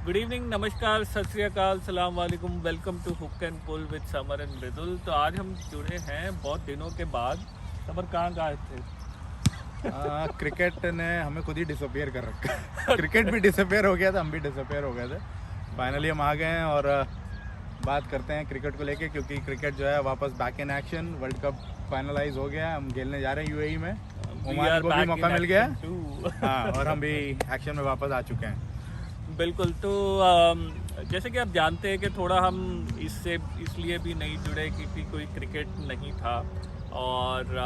Good evening, नमस्कार, सत श्री अकाल, सलाम वालेकुम, welcome to hook and pull with Samar and Mridul. तो आज हम जुड़े हैं बहुत दिनों के बाद। समर कहाँ गायब थे? क्रिकेट ने हमें खुद ही डिसअपियर कर रखा क्रिकेट भी डिसअपियर हो गया था, हम भी डिसअपियर हो गए थे। फाइनली हम आ गए हैं और बात करते हैं क्रिकेट को लेके, क्योंकि क्रिकेट जो है वापस back in action. World cup finalise हो गया है, हम खेलने जा रहे हैं यूएई में। ओमान को भी मौका मिल गया है। हाँ, और हम भी एक्शन में वापस आ चुके हैं। बिल्कुल। तो जैसे कि आप जानते हैं कि थोड़ा हम इससे इसलिए भी नहीं जुड़े क्योंकि कोई क्रिकेट नहीं था, और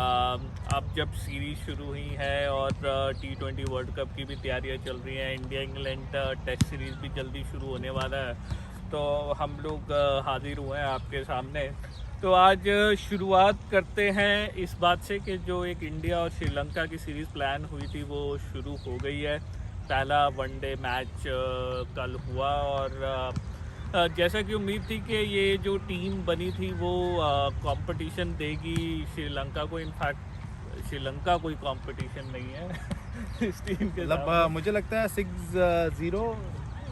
अब जब सीरीज़ शुरू हुई है और T20 वर्ल्ड कप की भी तैयारियां चल रही हैं, इंडिया इंग्लैंड टेस्ट सीरीज़ भी जल्दी शुरू होने वाला है, तो हम लोग हाजिर हुए हैं आपके सामने। तो आज शुरुआत करते हैं इस बात से कि जो एक इंडिया और श्रीलंका की सीरीज़ प्लान हुई थी वो शुरू हो गई है। पहला वनडे मैच कल हुआ और जैसा कि उम्मीद थी कि ये जो टीम बनी थी वो कंपटीशन देगी श्रीलंका को। इनफैक्ट श्रीलंका कोई कंपटीशन नहीं है इस टीम के मतलब मुझे लगता है 6-0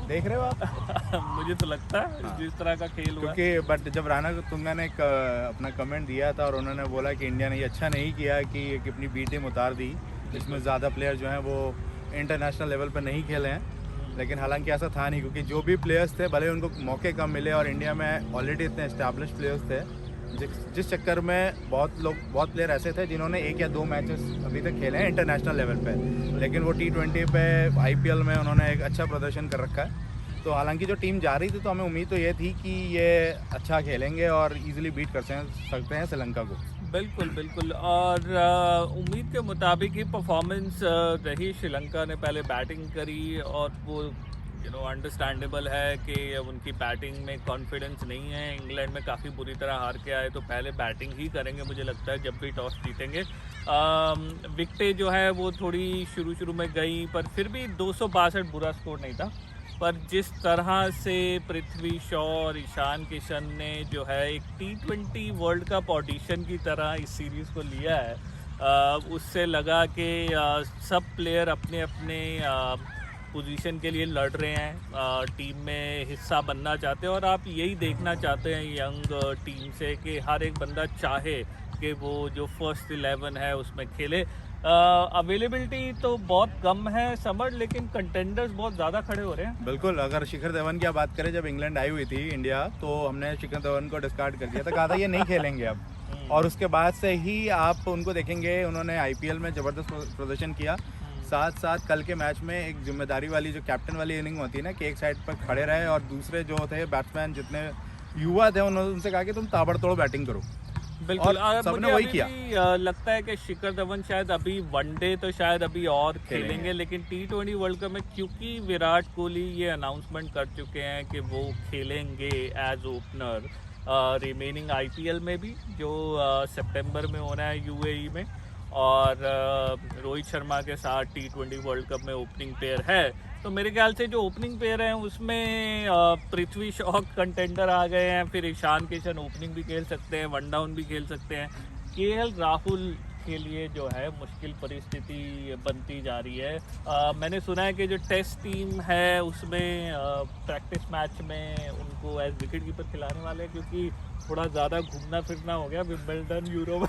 देख रहे हो आप। मुझे तो लगता है जिस तरह का खेल हुआ, क्योंकि बट जब राणा तुंगा ने एक अपना कमेंट दिया था और उन्होंने बोला कि इंडिया ने ये अच्छा नहीं किया कि अपनी बी टीम उतार दी, जिसमें ज़्यादा प्लेयर जो हैं वो इंटरनेशनल लेवल पर नहीं खेले हैं। लेकिन हालांकि ऐसा था नहीं, क्योंकि जो भी प्लेयर्स थे भले उनको मौके कम मिले और इंडिया में ऑलरेडी इतने एस्टैब्लिश प्लेयर्स थे, जिस चक्कर में बहुत प्लेयर ऐसे थे जिन्होंने 1 या 2 मैचेस अभी तक खेले हैं इंटरनेशनल लेवल पे, लेकिन वो T20 पे IPL में उन्होंने एक अच्छा प्रदर्शन कर रखा है। तो हालांकि जो टीम जा रही थी तो हमें उम्मीद तो ये थी कि ये अच्छा खेलेंगे और इजीली बीट कर सकते हैं श्रीलंका को। बिल्कुल बिल्कुल। और उम्मीद के मुताबिक ही परफॉर्मेंस रही। श्रीलंका ने पहले बैटिंग करी और वो अंडरस्टैंडेबल है कि उनकी बैटिंग में कॉन्फिडेंस नहीं है। इंग्लैंड में काफ़ी बुरी तरह हार के आए तो पहले बैटिंग ही करेंगे मुझे लगता है जब भी टॉस जीतेंगे। विकेटें जो है वो थोड़ी शुरू में गई, पर फिर भी 262 बुरा स्कोर नहीं था। पर जिस तरह से पृथ्वी शॉ और ईशान किशन ने जो है एक T20 वर्ल्ड कप ऑडिशन की तरह इस सीरीज़ को लिया है, उससे लगा कि सब प्लेयर अपने अपने पोजीशन के लिए लड़ रहे हैं, टीम में हिस्सा बनना चाहते हैं। और आप यही देखना चाहते हैं यंग टीम से कि हर एक बंदा चाहे कि वो जो फर्स्ट 11 है उसमें खेले। अवेलेबिलिटी तो बहुत कम है समर, लेकिन कंटेंडर्स बहुत ज़्यादा खड़े हो रहे हैं। बिल्कुल। अगर शिखर धवन की आप बात करें, जब इंग्लैंड आई हुई थी इंडिया, तो हमने शिखर धवन को डिस्कार्ड कर दिया था, कहा था ये नहीं खेलेंगे अब। और उसके बाद से ही आप उनको देखेंगे, उन्होंने IPL में ज़बरदस्त प्रदर्शन किया। साथ साथ कल के मैच में एक जिम्मेदारी वाली जो कैप्टन वाली इनिंग होती है ना, कि एक साइड पर खड़े रहे और दूसरे जो थे बैट्समैन जितने युवा थे उन्होंने उनसे कहा कि तुम ताबड़तोड़ बैटिंग करो। बिल्कुल। और सबने वही किया। लगता है कि शिखर धवन शायद अभी वनडे तो शायद अभी और खेलेंगे, लेकिन T20 वर्ल्ड कप में क्योंकि विराट कोहली ये अनाउंसमेंट कर चुके हैं कि वो खेलेंगे एज ओपनर रिमेनिंग IPL में भी, जो सितंबर में होना है UAE में, और रोहित शर्मा के साथ T20 वर्ल्ड कप में ओपनिंग पेयर है। तो मेरे ख्याल से जो ओपनिंग पेयर हैं उसमें पृथ्वी शॉ कंटेंडर आ गए हैं, फिर ईशान किशन ओपनिंग भी खेल सकते हैं, वन डाउन भी खेल सकते हैं। KL राहुल के लिए जो है मुश्किल परिस्थिति बनती जा रही है। मैंने सुना है कि जो टेस्ट टीम है उसमें प्रैक्टिस मैच में उनको एज विकेट कीपर खिलाने वाले हैं, क्योंकि थोड़ा ज़्यादा घूमना फिरना हो गया विंबलडन, यूरोप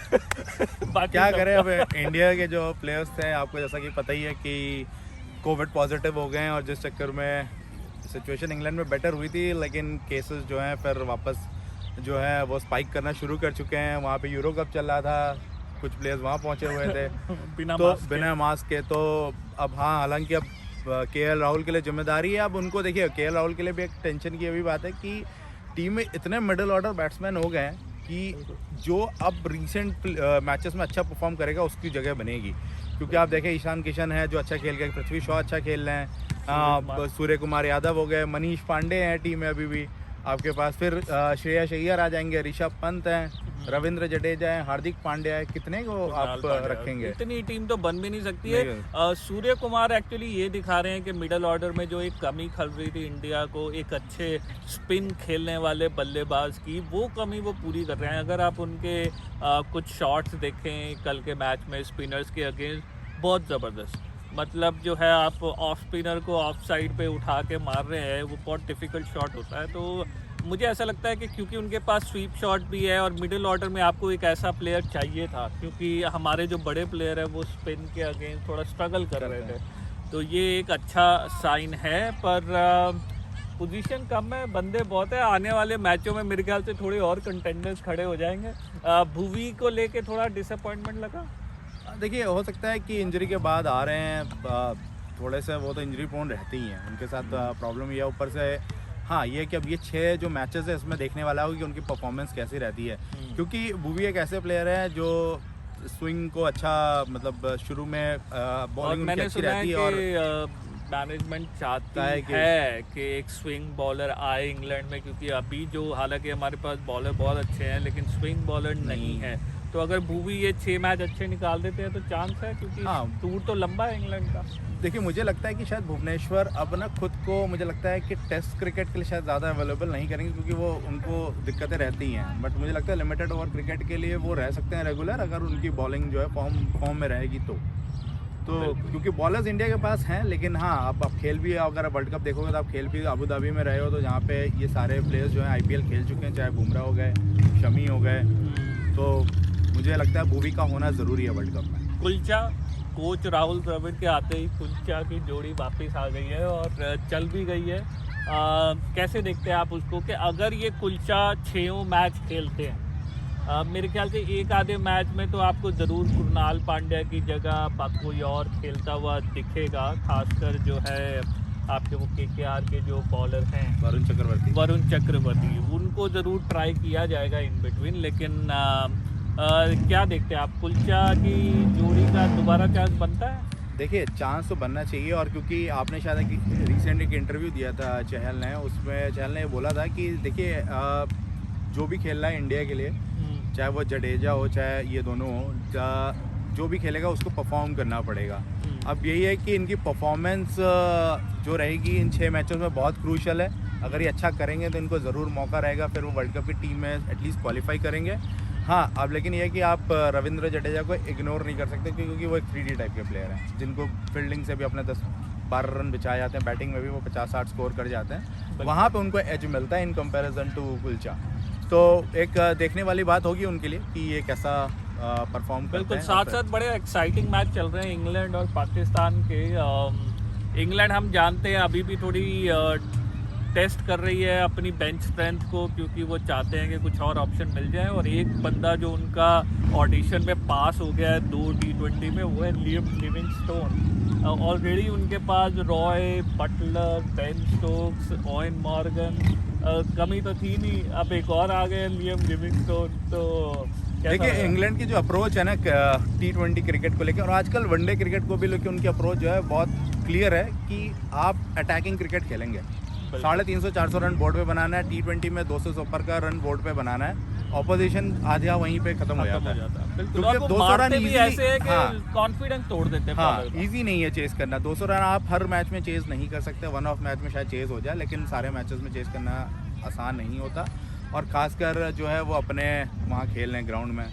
क्या करें अब। इंडिया के जो प्लेयर्स थे, आपको जैसा कि पता ही है कि कोविड पॉजिटिव हो गए हैं, और जिस चक्कर में सिचुएशन इंग्लैंड में बेटर हुई थी, लेकिन केसेस जो हैं फिर वापस जो है वो स्पाइक करना शुरू कर चुके हैं। वहाँ पे यूरो कप चल रहा था, कुछ प्लेयर्स वहाँ पहुँचे हुए थे बिना मास्क के। तो अब हाँ, हालांकि अब KL राहुल के लिए जिम्मेदारी है। अब उनको देखिए, KL राहुल के लिए भी एक टेंशन की अभी बात है कि टीम में इतने मिडिल ऑर्डर बैट्समैन हो गए हैं कि जो अब रिसेंट मैचेस में अच्छा परफॉर्म करेगा उसकी जगह बनेगी। क्योंकि आप देखें, ईशान किशन है जो अच्छा खेल गए, पृथ्वी शॉ अच्छा खेल रहे हैं, सूर्य कुमार यादव हो गए, मनीष पांडे हैं टीम में अभी भी आपके पास, फिर श्रेयस अय्यर आ जाएंगे, ऋषभ पंत हैं, रविंद्र जडेजा है, हार्दिक पांड्या है, कितने को आप रखेंगे? इतनी टीम तो बन भी नहीं सकती है। सूर्य कुमार एक्चुअली ये दिखा रहे हैं कि मिडल ऑर्डर में जो एक कमी खल रही थी इंडिया को, एक अच्छे स्पिन खेलने वाले बल्लेबाज की, वो कमी वो पूरी कर रहे हैं। अगर आप उनके कुछ शॉट्स देखें कल के मैच में स्पिनर्स के अगेंस्ट, बहुत ज़बरदस्त। मतलब जो है आप ऑफ स्पिनर को ऑफ साइड पे उठा के मार रहे हैं, वो बहुत डिफिकल्ट शॉट होता है। तो मुझे ऐसा लगता है कि क्योंकि उनके पास स्वीप शॉट भी है और मिडिल ऑर्डर में आपको एक ऐसा प्लेयर चाहिए था, क्योंकि हमारे जो बड़े प्लेयर हैं वो स्पिन के अगेंस्ट थोड़ा स्ट्रगल कर रहे थे। तो ये एक अच्छा साइन है, पर पोजीशन कम है, बंदे बहुत है। आने वाले मैचों में मेरे ख्याल से थोड़े और कंटेंडर्स खड़े हो जाएंगे। भुवी को लेके थोड़ा डिसअपॉइंटमेंट लगा। देखिए, हो सकता है कि इंजरी के बाद आ रहे हैं, थोड़े से वो तो इंजरी प्रोन रहती ही हैं, उनके साथ प्रॉब्लम ये है। ऊपर से हाँ, ये कि अब ये 6 जो मैचेस है इसमें देखने वाला होगा कि उनकी परफॉर्मेंस कैसी रहती है, क्योंकि भुवी एक ऐसे प्लेयर है जो स्विंग को अच्छा, मतलब शुरू में बॉलिंग उनकी अच्छी रहती है और मैनेजमेंट चाहती है कि एक स्विंग बॉलर आए इंग्लैंड में, क्योंकि अभी जो हालांकि हमारे पास बॉलर बहुत अच्छे हैं लेकिन स्विंग बॉलर नहीं है। तो अगर भुवी ये 6 मैच अच्छे निकाल देते हैं तो चांस है, क्योंकि टूर तो लंबा है इंग्लैंड का। देखिए, मुझे लगता है कि शायद भुवनेश्वर अब ना खुद को, मुझे लगता है कि टेस्ट क्रिकेट के लिए शायद ज़्यादा अवेलेबल नहीं करेंगे, क्योंकि वो उनको दिक्कतें रहती हैं। बट मुझे लगता है लिमिटेड ओवर क्रिकेट के लिए वो रह सकते हैं रेगुलर, अगर उनकी बॉलिंग जो है फॉर्म में रहेगी तो क्योंकि बॉलर्स इंडिया के पास हैं। लेकिन हाँ, आप खेल भी, अगर आप वर्ल्ड कप देखोगे तो आप खेल भी अबू धाबी में रहे हो, तो जहाँ पे ये सारे प्लेयर्स जो हैं IPL खेल चुके हैं, चाहे बुमराह हो गए, शमी हो गए, तो मुझे लगता है भुवी का होना ज़रूरी है वर्ल्ड कप में। कुलचा, कोच राहुल द्रविड़ के आते ही कुलचा की जोड़ी वापस आ गई है और चल भी गई है। कैसे देखते हैं आप उसको कि अगर ये कुलचा 6 मैच खेलते हैं, मेरे ख्याल से एक आधे मैच में तो आपको ज़रूर कृणाल पांड्या की जगह कोई और खेलता हुआ दिखेगा, खासकर जो है आपके वो KKR के जो बॉलर हैं वरुण चक्रवर्ती, उनको ज़रूर ट्राई किया जाएगा इन बिटवीन। लेकिन क्या देखते हैं आप, कुलचा की जोड़ी का दोबारा चांस बनता है? देखिए, चांस तो बनना चाहिए, और क्योंकि आपने शायद रिसेंट एक इंटरव्यू दिया था चहल ने, उसमें चहल ने बोला था कि देखिए, जो भी खेल रहा है इंडिया के लिए, चाहे वो जडेजा हो चाहे ये दोनों हो, जो भी खेलेगा उसको परफॉर्म करना पड़ेगा। अब यही है कि इनकी परफॉर्मेंस जो रहेगी इन 6 मैचों में बहुत क्रूशल है। अगर ये अच्छा करेंगे तो इनको ज़रूर मौका रहेगा, फिर वो वर्ल्ड कप की टीम में एटलीस्ट क्वालिफाई करेंगे। हाँ, अब लेकिन ये है कि आप रविंद्र जडेजा को इग्नोर नहीं कर सकते, क्योंकि वो एक 3D टाइप के प्लेयर हैं, जिनको फील्डिंग से भी अपने 10-12 रन बचाए जाते हैं, बैटिंग में भी वो 50-60 स्कोर कर जाते हैं। वहाँ पे उनको एज मिलता है इन कंपैरिजन टू कुलचा। तो एक देखने वाली बात होगी उनके लिए कि ये कैसा परफॉर्म करते हैं। बिल्कुल, साथ साथ बड़े एक्साइटिंग मैच चल रहे हैं इंग्लैंड और पाकिस्तान के। इंग्लैंड हम जानते हैं अभी भी थोड़ी टेस्ट कर रही है अपनी बेंच स्ट्रेंथ को, क्योंकि वो चाहते हैं कि कुछ और ऑप्शन मिल जाए। और एक बंदा जो उनका ऑडिशन में पास हो गया है 2 T20 में, वो है लियम लिविंगस्टोन। ऑलरेडी उनके पास Roy, Butler, Ben Stokes, Owen Morgan, कमी तो थी नहीं, अब एक और आ गए लियम लिविंगस्टोन। तो देखिए, इंग्लैंड की जो अप्रोच है ना T20 क्रिकेट को लेकर, और आजकल वनडे क्रिकेट को भी लेकर उनकी अप्रोच जो है बहुत क्लियर है कि आप अटैकिंग क्रिकेट खेलेंगे। 350-400 रन बोर्ड पे बनाना है, T20 में 200 से ऊपर का रन बोर्ड पे बनाना है, ऑपोजिशन आधा वहीं पे खत्म हो जाता है। क्योंकि 200 रन भी ऐसे है कि कॉन्फिडेंस तोड़ देते हैं। हाँ, इजी नहीं है चेस करना। 200 रन आप हर मैच में चेस नहीं कर सकते, वन ऑफ मैच में शायद चेस हो जाए, लेकिन सारे मैचेस में चेस करना आसान नहीं होता। और खासकर जो है वो अपने वहाँ खेल रहे हैं ग्राउंड में,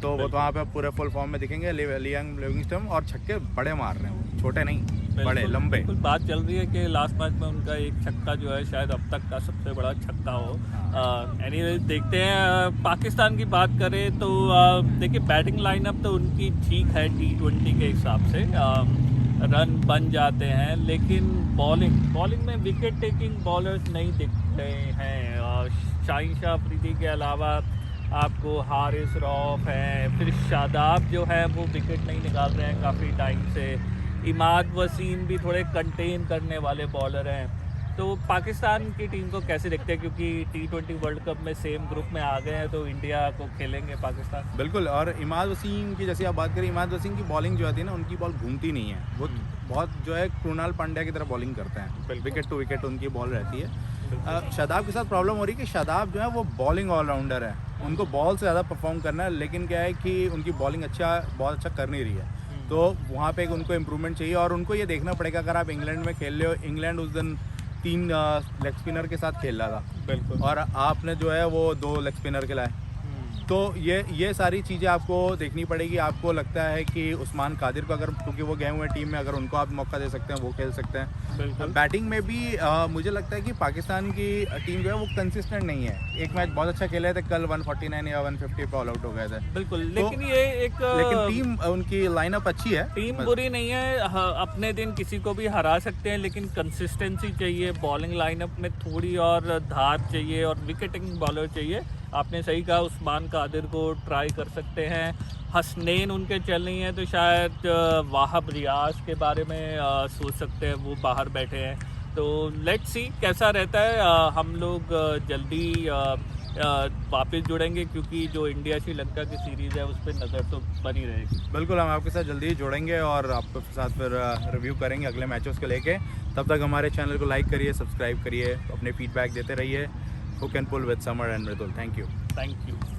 तो वो तो वहाँ पे पूरे फुल फॉर्म में दिखेंगे। लियम लिविंगस्टोन, और छक्के बड़े मार रहे हैं, छोटे नहीं, बड़े लंबे। कुछ बात चल रही है कि लास्ट मैच में उनका एक छक्का जो है शायद अब तक का सबसे बड़ा छक्का हो। एनीवे, देखते हैं। पाकिस्तान की बात करें तो देखिए, बैटिंग लाइनअप तो उनकी ठीक है T20 के हिसाब से, रन बन जाते हैं, लेकिन बॉलिंग में विकेट टेकिंग बॉलर्स नहीं दिखते हैं। शाहीन शाह अफरीदी के अलावा आपको हारिस रऊफ हैं, फिर शादाब जो है वो विकेट नहीं निकाल रहे हैं काफ़ी टाइम से। इमाद वसीम भी थोड़े कंटेन करने वाले बॉलर हैं। तो पाकिस्तान की टीम को कैसे देखते हैं, क्योंकि T20 वर्ल्ड कप में सेम ग्रुप में आ गए हैं, तो इंडिया को खेलेंगे पाकिस्तान। बिल्कुल, और इमाद वसीम की जैसे आप बात करें, इमाद वसीम की बॉलिंग जो आती है ना, उनकी बॉल घूमती नहीं है, वो बहुत जो है कृणाल पांड्या की तरह बॉलिंग करते हैं, विकेट टू विकेट उनकी बॉल रहती है। शादाब के साथ प्रॉब्लम हो रही है कि शादाब जो है वो बॉलिंग ऑलराउंडर है, उनको बॉल से ज़्यादा परफॉर्म करना है, लेकिन क्या है कि उनकी बॉलिंग बहुत अच्छा कर नहीं रही है, तो वहाँ पे उनको इम्प्रूवमेंट चाहिए। और उनको ये देखना पड़ेगा, अगर आप इंग्लैंड में खेल रहे हो, इंग्लैंड उस दिन 3 लेग स्पिनर के साथ खेल रहा था, बिल्कुल, और आपने जो है वो 2 लेग स्पिनर के लाए, तो ये सारी चीज़ें आपको देखनी पड़ेगी। आपको लगता है कि उस्मान कादिर को अगर, क्योंकि वो गए हुए टीम में, अगर उनको आप मौका दे सकते हैं वो खेल सकते हैं। बिल्कुल। बैटिंग में भी मुझे लगता है कि पाकिस्तान की टीम जो है वो कंसिस्टेंट नहीं है। एक मैच बहुत अच्छा खेले थे कल, 149 या 150 पे ऑल आउट हो गए थे। बिल्कुल, तो, लेकिन ये एक लेकिन टीम उनकी लाइनअप अच्छी है। टीम बुरी नहीं है। हाँ, अपने दिन किसी को भी हरा सकते हैं, लेकिन कंसिस्टेंसी चाहिए। बॉलिंग लाइनअप में थोड़ी और धार चाहिए और विकेटिंग बॉलर चाहिए। आपने सही कहा, उस्मान कादिर को ट्राई कर सकते हैं। हसनैन उनके चल नहीं है तो शायद वाहब रियाज के बारे में सोच सकते हैं, वो बाहर बैठे हैं। तो लेट्स सी कैसा रहता है। हम लोग जल्दी वापस जुड़ेंगे, क्योंकि जो इंडिया श्रीलंका की सीरीज़ है उस पर नज़र तो बनी रहेगी। बिल्कुल, हम आपके साथ जल्दी ही जुड़ेंगे और आपके साथ फिर रिव्यू करेंगे अगले मैचेस को लेके। तब तक हमारे चैनल को लाइक करिए, सब्सक्राइब करिए, अपने फीडबैक देते रहिए। Hook and Pull with Samar and Mridul. Thank you. Thank you.